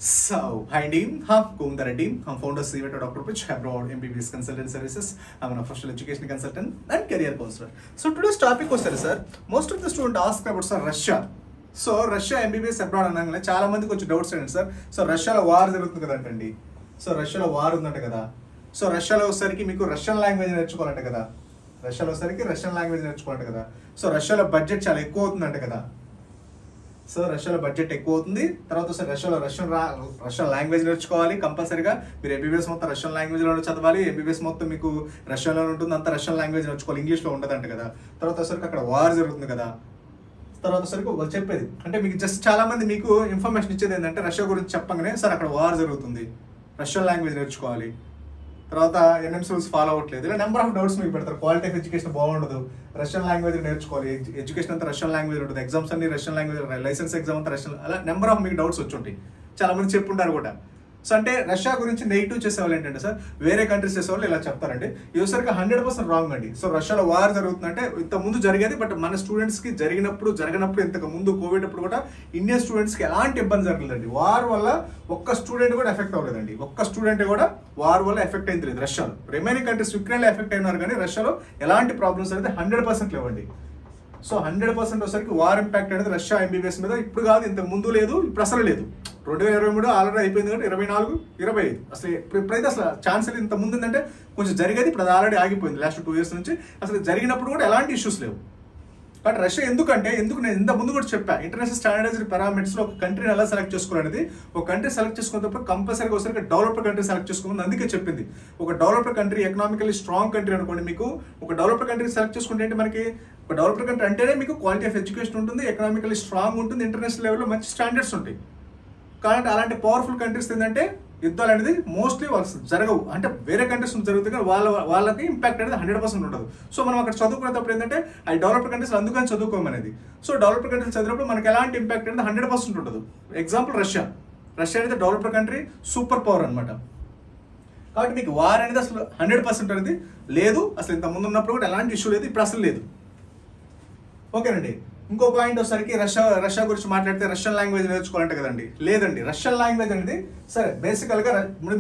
So, hi team, I'm Kumdara team. I'm founder CEO at Dr. Pitch, abroad MBBS consultant services. I'm an official education consultant and career counselor. So today's topic was sir, most of the students ask about sir Russia. So Russia MBBS abroad అనగానే చాలా మందికి కొంచెం doubts ఏంటి sir. So రష్యాలో war జరుగుతుంది కదంటండి. So రష్యాలో war ఉందంట కదా. సో రష్యాలో వచ్చేసరికి మీకు రష్యన్ లాంగ్వేజ్ నేర్చుకోవాలంట కదా. రష్యాలో వచ్చేసరికి రష్యన్ లాంగ్వేజ్ నేర్చుకోవాలంట కదా. సో రష్యాలో బడ్జెట్ చాలా ఎక్కువ అవుతుందంట కదా. సో రష్యాలో బడ్జెట్ ఎక్కువ అవుతుంది. తర్వాత సార్ రష్యాలో రష్యన్ లాంగ్వేజ్ నేర్చుకోవాలి కంపల్సరీగా. మీరు ఎంబీబీఎస్ మొత్తం రష్యన్ లాంగ్వేజ్లో చదవాలి. ఎంబీబీఎస్ మొత్తం మీకు రష్యాలో ఉంటుంది, అంతా రష్యన్ లాంగ్వేజ్ నేర్చుకోవాలి, ఇంగ్లీష్లో ఉండదంట కదా. తర్వాత సరికి అక్కడ వార్ జరుగుతుంది కదా. తర్వాత సరికి వాళ్ళు చెప్పేది అంటే మీకు జస్ట్ చాలా మంది మీకు ఇన్ఫర్మేషన్ ఇచ్చేది ఏంటంటే రష్యా గురించి చెప్పగానే సార్ అక్కడ వార్ జరుగుతుంది, రష్యన్ లాంగ్వేజ్ నేర్చుకోవాలి, తర్వాత ఎన్ఎంసీ రూల్స్ ఫాలో అవ్వట్లేదు, ఇలా నెంబర్ ఆఫ్ డౌట్స్ మీకు పెడతారు. క్వాలిటీ ఆఫ్ ఎడ్యుకేషన్ బాగుండదు, రష్యన్ లాంగ్వేజ్ నేర్చుకోవాలి, ఎడ్యుకేషన్ అంతా రష్యన్ లాంగ్వేజ్ ఉంటుంది, ఎగ్జామ్స్ అన్ని రష్యన్ లాంగ్వేజ్, లైసెన్స్ ఎగ్జామ్ అంతా రష్యన్, అలా నెంబర్ ఆఫ్ మీకు డౌట్స్ వచ్చి ఉంటాయి. చాలా మంది చెప్పుంటారు కూడా. సో అంటే రష్యా గురించి నెగిటివ్ చేసేవాళ్ళు ఏంటంటే సార్ వేరే కంట్రీస్ చేసేవాళ్ళు ఇలా చెప్తారండి. ఇవసరికి 100% రాంగ్ అండి. సో రష్యాలో వార్ జరుగుతుందంటే ఇంత ముందు జరిగేది, బట్ మన స్టూడెంట్స్కి జరిగినప్పుడు ఇంతకు ముందు కోవిడ్ అప్పుడు కూడా ఇండియన్ స్టూడెంట్స్కి ఎలాంటి ఇబ్బంది జరగలేదండి. వార్ వల్ల ఒక్క స్టూడెంట్ కూడా ఎఫెక్ట్ అవ్వలేదండి. ఒక్క స్టూడెంట్ కూడా వార్ వల్ల ఎఫెక్ట్ అయింది లేదు రష్యాలో. రిమైనింగ్ కంట్రీస్ యుక్రెయిన్లో ఎఫెక్ట్ అయినారు కానీ రష్యాలో ఎలాంటి ప్రాబ్లమ్స్ అనేది 100% లేవండి. సో 100% వచ్చేసరికి వార్ ఇంపాక్ట్ అనేది రష్యా ఎంబీబీఎస్ మీద ఇప్పుడు కాదు, ఇంతకు ముందు లేదు, ఇప్పుడు అసలు లేదు. 2023 ఆల్రెడీ అయిపోయింది కాబట్టి 24, 25 అసలు ఇప్పుడైతే అసలు ఛాన్స్ లేదు. ఇంత ముందు ఏంటంటే కొంచెం జరిగేది, ఇప్పుడు అది ఆల్రెడీ ఆగిపోయింది. లాస్ట్ 2 years నుంచి అసలు జరిగినప్పుడు కూడా ఎలాంటి ఇష్యూస్ లేవు. బట్ రష్యా ఎందుకు నేను ఇంత ముందు కూడా చెప్పా, ఇంటర్నేషనల్ స్టాండర్డైజ్డ్ పారామీటర్స్లో ఒక కంట్రీని ఎలా సెలెక్ట్ చేసుకోవాలనేది. ఒక కంట్రీ సెలెక్ట్ చేసుకున్నప్పుడు కంపల్సరీగా ఒకసారి డెవలప్డ్ కంట్రీ సెలెక్ట్ చేసుకోమని అందుకే చెప్పింది. ఒక developed country, economically strong country అనుకోండి, మీకు ఒక డెవలప్డ్ కంట్రీ సెలెక్ట్ చేసుకుంటే ఏంటి, మనకి ఒక డెవలప్డ్ కంట్రీ అంటేనే మీకు క్వాలిటీ ఆఫ్ ఎడ్యుకేషన్ ఉంటుంది, ఎకనామికల్లీ స్ట్రాంగ్ ఉంటుంది, ఇంటర్నేషనల్ లెవెల్లో మంచి స్టాండర్డ్స్ ఉంటాయి. కాబట్టి అలాంటి పవర్ఫుల్ కంట్రీస్ ఏంటంటే యుద్ధాలు అనేది మోస్ట్లీ జరగవు. అంటే వేరే కంట్రీస్ జరుగుతుంది కానీ వాళ్ళకి ఇంపాక్ట్ అనేది 100% ఉండదు. సో మనం అక్కడ చదువుకునేటప్పుడు ఏంటంటే ఆ డెవలప్డ్ కంట్రీస్ అందుకని చదువుకోమనేది. సో డెవలప్డ్ కంట్రీస్ చదివినప్పుడు మనకి ఎలాంటి ఇంపాక్ట్ అనేది 100% ఉండదు. ఎగ్జాంపుల్ రష్యా అనేది డెవలప్డ్ కంట్రీ, సూపర్ పవర్ అనమాట. కాబట్టి మీకు వార్ అనేది అసలు 100% అనేది లేదు. అసలు ఇంత ముందు ఉన్నప్పుడు కూడా ఎలాంటి ఇష్యూ లేదు, ఇప్పుడు అసలు లేదు. ఓకేనండి. ఇంకో పాయింట్ వచ్చేసరికి రష్యా గురించి మాట్లాడితే రష్యన్ లాంగ్వేజ్ నేర్చుకోవాలంటే కదండి. లేదండి, రష్యన్ లాంగ్వేజ్ అనేది సరే బేసికల్గా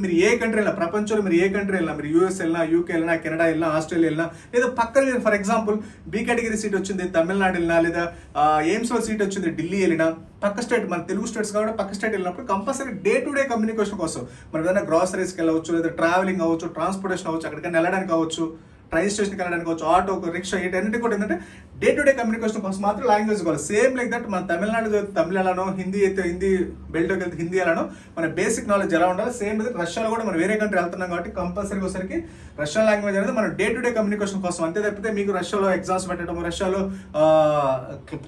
మీరు ఏ కంట్రీ వెళ్ళినా, ప్రపంచంలో మీరు ఏ కంట్రీ వెళ్ళినా, మీరు యూఎస్ వెళ్ళినా, యూకే వెళ్ళినా, కెనడా వెళ్ళినా, ఆస్ట్రేలియా వెళ్ళినా, లేదా పక్కన for example B category seat వచ్చింది తమిళనాడు వెళ్ళినా, లేదా ఎయిమ్స్లో సీట్ వచ్చింది ఢిల్లీ వెళ్ళినా, పక్క స్టేట్ మన తెలుగు స్టేట్స్ కాబట్టి పక్క స్టేట్ వెళ్ళినప్పుడు compulsory day to day communication కోసం మనం ఏదైనా గ్రాసరీస్కి వెళ్ళవచ్చు, లేదా ట్రావెలింగ్ అవ్వచ్చు, ట్రాన్స్పోర్టేషన్ అవ్వచ్చు, అక్కడికైనా వెళ్ళడానికి అవ్వచ్చు, ట్రైన్ స్టేషన్కి వెళ్ళడానికి వచ్చి, ఆటోకు, రిక్షా, వీటన్నిటి కూడా ఏంటంటే డే టు డే కమ్యూనికేషన్ కోసం మాత్రం లాంగ్వేజ్ కావాలి. సేమ్ లైక్ దట్ మన తమిళనాడు తమిళ ఎలానో, హిందీ అయితే హిందీ, బెల్ట్కి వెళ్తే హిందీ ఎలానో మన బేసిక్ నాలెడ్జ్ ఎలా ఉండాలి, సేమ్ రష్యాలో కూడా మనం వేరే కంట్రీ వెళ్తున్నాం కాబట్టి కంపల్సరీగా ఒకసారికి రష్యన్ లాంగ్వేజ్ అనేది మన డే టు డే కమ్యూనికేషన్ కోసం. అంతే తప్పితే మీకు రష్యాలో ఎగ్జామ్స్ పెట్టడం, రష్యాలో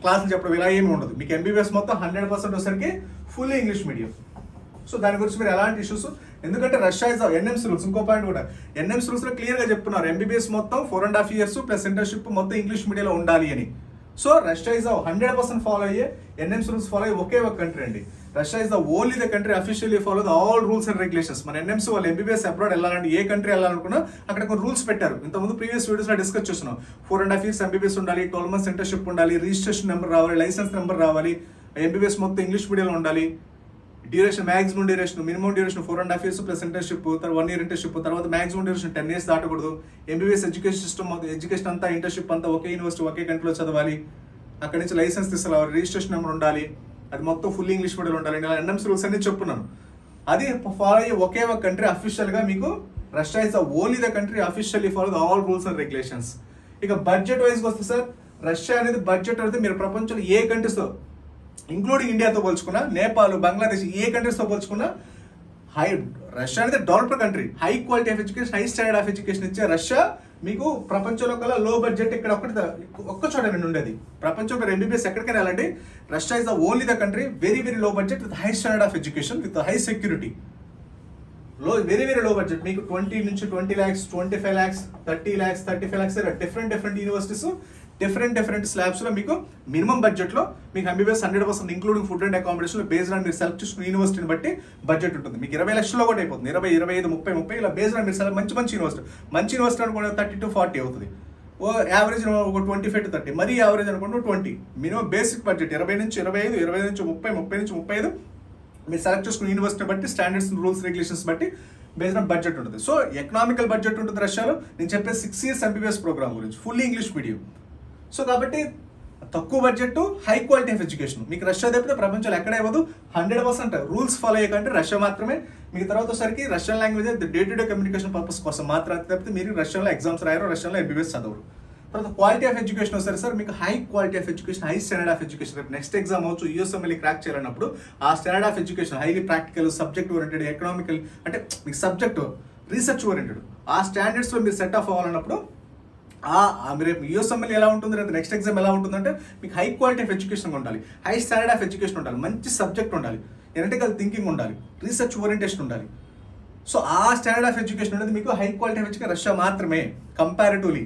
క్లాసులు చెప్పడం ఇలా ఏమి ఉండదు. మీకు ఎంబీబీఎస్ మొత్తం 100% వచ్చేసరికి ఫుల్లీ ఇంగ్లీష్ మీడియం. సో దాని గురించి మీరు ఎలాంటి ఇష్యూస్, ఎందుకంటే రష్యా ఇస్ ఎన్ఎంసీ రూల్స్. ఇంకో పాయింట్ కూడా ఎన్ఎంసీ రూల్స్ లో క్లియర్ గా చెప్తున్నారు, ఎంబీబీఎస్ మొత్తం 4.5 years ప్లస్ ఇంటర్న్షిప్ మొత్తం ఇంగ్లీష్ మీడియంలో ఉండాలి అని. సో రష్యా ఇస్ 100% ఫాలో అయ్యే ఎన్ఎంసీ రూల్స్ ఫాలో అయ్యే ఒకే ఒక కంట్రీ అండి. Russia is the only the country officially follow the all rules and regulations. మన ఎన్ఎంసీ వాళ్ళు ఎంబీబీఎస్ అబ్రాడ్ వెళ్ళాలంటే ఏ కంట్రీ వెళ్ళాలనుకున్నా అక్కడ కొన్ని రూల్స్ పెట్టారు. ఇంతకుముందు ప్రీవియస్ వీడియోస్ లో డిస్కస్ చేస్తున్నాం. 4.5 years ఎంబీబీఎస్ ఉండాలి, 12 months ఇంటర్న్షిప్ ఉండాలి, రిజిస్ట్రేషన్ నెంబర్ రావాలి, లైసెన్స్ నెంబర్ రావాలి, ఎంబీబీఎస్ మొత్తం ఇంగ్లీష్ మీడియంలో ఉండాలి, duration maximum duration, minimum duration 4.5 years plus internship, 1 year internship, తర్వాత మాక్సిమం డ్యూరేషన్ 10 years దాటకూడదు. ఎంబీబీఎస్ ఎడ్యుకేషన్ సిస్టమ్, ఎడ్యుకేషన్ అంతా, ఇంటర్న్షిప్ అంతా ఒకే యూనివర్సిటీ ఒకే కంట్రీలో చదవాలి, అక్కడి నుంచి లైసెన్స్ తీసుకురావాలి, రిజిస్ట్రేషన్ నెంబర్ ఉండాలి, అది మొత్తం ఫుల్ ఇంగ్లీష్ మీడియం ఉండాలి. ఇలా ఎన్ఎంసీ రూల్స్ అన్ని చెప్పున్నాను. అది ఫాలో అయ్యే ఒకే ఒక కంట్రీ అఫీషియల్ గా మీకు Russia is only the country officially follow the all rules and regulations. ఇక బడ్జెట్ వైజ్ వస్తే సార్ రష్యా అనేది బడ్జెట్ అనేది మీరు ప్రపంచంలో ఏ కంట్రీస్తో ఇంక్లూడింగ్ ఇండియాతో పోల్చుకున్నా, నేపాల్, బంగ్లాదేశ్ ఏ కంట్రీస్తో పోల్చుకున్నా రష్యా అనేది developed country, high quality of education, high standard of education ఇచ్చే రష్యా మీకు ప్రపంచంలో కల్లా లో బడ్జెట్ ఇక్కడ ఒక్క చోట ఉండేది. ప్రపంచంలో ఎంబీబీఎస్ ఎక్కడికైనా వెళ్ళండి, Russia is the only the country very very low budget with high standard of education with high security. Very very low budget, మీకు 20 నుంచి 20 lakhs, 25 lakhs, 30 lakhs, 35 lakhs different universities, different slabs లో మీకు minimum budget లో మీకు MBBS 100% including food and accommodation based on మీరు select చేసుకున్న యూనివర్సిటీని బట్టి బడ్జెట్ ఉంటుంది. మీకు 20 లక్షల్లో కూడా అయిపోతుంది, 20, 25, 30 ఇలా బేస్డ్ ఆన్ మీరు సెలెక్ట్ మంచి యూనివర్సిటీ అనుకోండి 30 to 40 అవుతుంది. యావరేజ్ ఒక 25 to 30, మరీ యావరేజ్ అనుకోండి 20. మినిమం బేసిక్ బడ్జెట్ 20 నుంచి 25, 25 నుంచి 30, 30 నుంచి 35, మీరు సెలెక్ట్ చేసుకున్న యూనివర్సిటీ బట్టి స్టాండర్డ్స్ రూల్స్ రెగ్యులేషన్స్ బట్టి బేస్డ్ ఆన్ బడ్జెట్ ఉంటుంది. సో ఎకనామికల్ బడ్జెట్ ఉంటుంది రష్యాలో. నేను చెప్పే 6 years MBBS ప్రోగ్రామ్ గురించి ఫుల్లీ ఇంగ్లీష్ మీడియం. సో కాబట్టి తక్కువ budget, high quality of education మీకు రష్యా తప్పితే ప్రపంచంలో ఎక్కడ ఇవ్వదు. 100% రూల్స్ ఫాలో అయ్యకంటే రష్యా మాత్రమే. మీకు తర్వాత వచ్చేసరికి Russian language day to day communication purpose కోసం మాత్రం తప్పితే మీరు రష్యాలో ఎగ్జామ్స్ రాయరు, రష్యాలో MBBS చదవరు. తర్వాత క్వాలిటీ ఆఫ్ ఎడ్యుకేషన్ వస్తారు సార్, మీకు high quality of education, high standard of education. రేపు నెక్స్ట్ ఎగ్జామ్ అవచ్చు USMLE క్రాక్ చేయాలన్నప్పుడు ఆ standard of education highly practical, subject oriented, economical అంటే మీకు సబ్జెక్ట్ రీసెర్చ్ ఓరియంటెడ్ ఆ స్టాండర్డ్స్లో మీరు సెట్ ఆఫ్ అవ్వాలన్నప్పుడు మీరు రేపు USMLE ఎలా ఉంటుంది, రేపు నెక్స్ట్ ఎగ్జామ్ ఎలా ఉంటుందంటే మీకు హై క్వాలిటీ ఆఫ్ ఎడ్యుకేషన్ ఉండాలి, హై స్టాండర్డ్ ఆఫ్ ఎడ్యుకేషన్ ఉండాలి, మంచి సబ్జెక్ట్ ఉండాలి, ఎనలిటికల్ థింకింగ్ ఉండాలి, రీసెర్చ్ ఓరియంటేషన్ ఉండాలి. సో ఆ స్టాండర్డ్ ఆఫ్ ఎడ్యుకేషన్ అనేది మీకు high quality of education Russia మాత్రమే. కంపారిటివ్లీ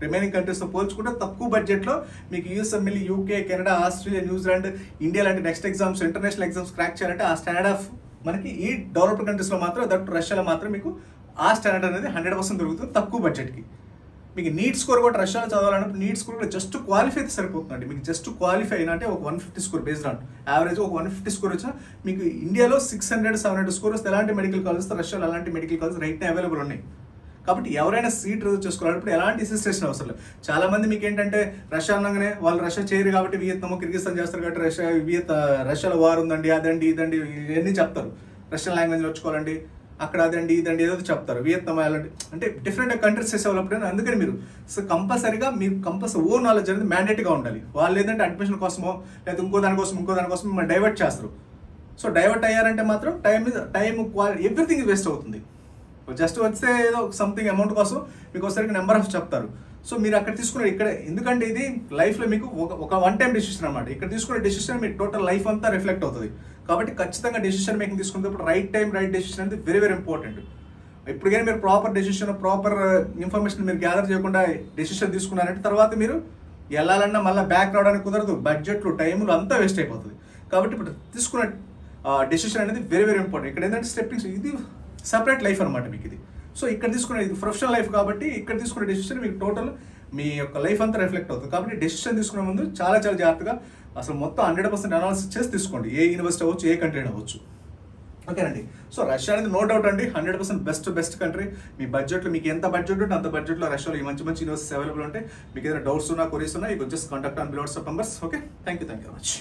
రిమైనింగ్ కంట్రీస్తో పోల్చుకుంటే తక్కువ బడ్జెట్లో మీకు USMLE, UK, Canada, Australia, New Zealand, India లాంటి next exams, international exams crack చేయాలంటే ఆ స్టాండర్డ్ ఆఫ్ మనకి ఈ డెవలప్డ్ కంట్రీస్లో మాత్రం దట్ రష్యాలో మాత్రం మీకు ఆ స్టాండర్డ్ అనేది 100% దొరుకుతుంది తక్కువ బడ్జెట్కి. మీకు నీట్ స్కోర్ కూడా రష్యాలో చదవాలన్నప్పుడు నీట్ స్కోర్ కూడా జస్ట్ క్వాలిఫై అయితే సరిపోతుందండి. మీకు జస్ట్ క్వాలిఫై అయినా అంటే ఒక 150 స్కోర్ బేస్డ్ ఆన్ యావరేజ్ ఒక 150 స్కోర్ వచ్చినా మీకు ఇండియాలో 600-700 స్కోర్ వస్తే ఎలాంటి మెడికల్ కాలేజ్, రష్యాలో అలాంటి మెడికల్ కాలేజ్ రైట్ అవైలబుల్ ఉన్నాయి. కాబట్టి ఎవరైనా సీట్ రిజర్వ్ చేసుకోవాలన్నప్పుడు ఎలాంటి అసిస్టేషన్ అవసరం లేదు. చాలా మంది మీకు ఏంటంటే రష్యా అనగానే వాళ్ళు రష్యా చేయరు కాబట్టి వియత్నాం, కిర్గిస్తాన్ చేస్తారు కాబట్టి రష్యాలో వార్ ఉందండి, అదండి ఇదండి ఇవన్నీ చెప్తారు. రష్యన్ లాంగ్వేజ్ నేర్చుకోవాలండి, అక్కడ అదండి ఇదండి ఏదో చెప్తారు. వియత్నాం అలాంటి అంటే డిఫరెంట్ కంట్రీస్ చేసేవాళ్ళప్పుడు అందుకని మీరు కంపల్సరీగా మీకు కంపల్సరీ ఓన్ నాలెడ్జ్ అనేది మ్యాండేట్గా ఉండాలి. వాళ్ళు ఏంటంటే అడ్మిషన్ కోసమో లేదా ఇంకో దానికోసం మిమ్మల్ని డైవర్ట్ చేస్తారు. సో డైవర్ట్ అయ్యారంటే మాత్రం టైం క్వాలిటీ ఎవ్రీథింగ్ వేస్ట్ అవుతుంది. జస్ట్ వస్తే ఏదో సంథింగ్ అమౌంట్ కోసం మీకు ఒకసారి నెంబర్ ఆఫ్ చెప్తారు. సో మీరు అక్కడ తీసుకునే ఇక్కడ ఎందుకంటే ఇది లైఫ్లో మీకు ఒక వన్ టైం డెసిషన్ అనమాట. ఇక్కడ తీసుకునే డెసిషన్ మీ టోటల్ లైఫ్ అంతా రిఫ్లెక్ట్ అవుతుంది. కాబట్టి ఖచ్చితంగా డెసిషన్ మేకింగ్ తీసుకునేటప్పుడు రైట్ టైం రైట్ డెసిషన్ అనేది వెరీ వెరీ ఇంపార్టెంట్. ఇప్పుడు కానీ మీరు ప్రాపర్ డెసిషన్, ప్రాపర్ ఇన్ఫర్మేషన్ మీరు గ్యాదర్ చేయకుండా డెసిషన్ తీసుకున్నారంటే తర్వాత మీరు వెళ్ళాలన్నా మళ్ళీ బ్యాక్ రావడానికి కుదరదు. బడ్జెట్లు, టైములు అంతా వేస్ట్ అయిపోతుంది. కాబట్టి ఇప్పుడు తీసుకున్న డెసిషన్ అనేది వెరీ వెరీ ఇంపార్టెంట్. ఇక్కడ ఏంటంటే స్టెప్పింగ్స్ ఇది సపరేట్ లైఫ్ అనమాట మీకు ఇది. సో ఇక్కడ తీసుకునే ఇది ప్రొఫెషనల్ లైఫ్ కాబట్టి ఇక్కడ తీసుకునే డెసిషన్ మీకు టోటల్ మీ యొక్క లైఫ్ అంతా రిఫ్లెక్ట్ అవుతుంది. కాబట్టి డెసిషన్ తీసుకునే ముందు చాలా చాలా జాగ్రత్తగా అసలు మొత్తం 100% అనాలిసిస్ చేసి తీసుకోండి. ఏ యూనివర్సిటీ అవ్వచ్చు, ఏ కంట్రీ అవ్వచ్చు. ఓకేనండి. సో రష్యా అనేది నో డౌట్ అండి 100% బెస్ట్ కంట్రీ. మీ బడ్జెట్లో మీకు ఎంత బడ్జెట్ ఉంటే అంత బడ్జెట్లో రష్యాలో ఈ మంచి యూనివర్సిటీస్ అవైలబుల్ ఉంటాయి. మీకు ఏదైనా డౌట్స్ ఉన్నా, క్వరీస్ ఉన్నా, you just contact on below WhatsApp numbers. Okay, thank you very much.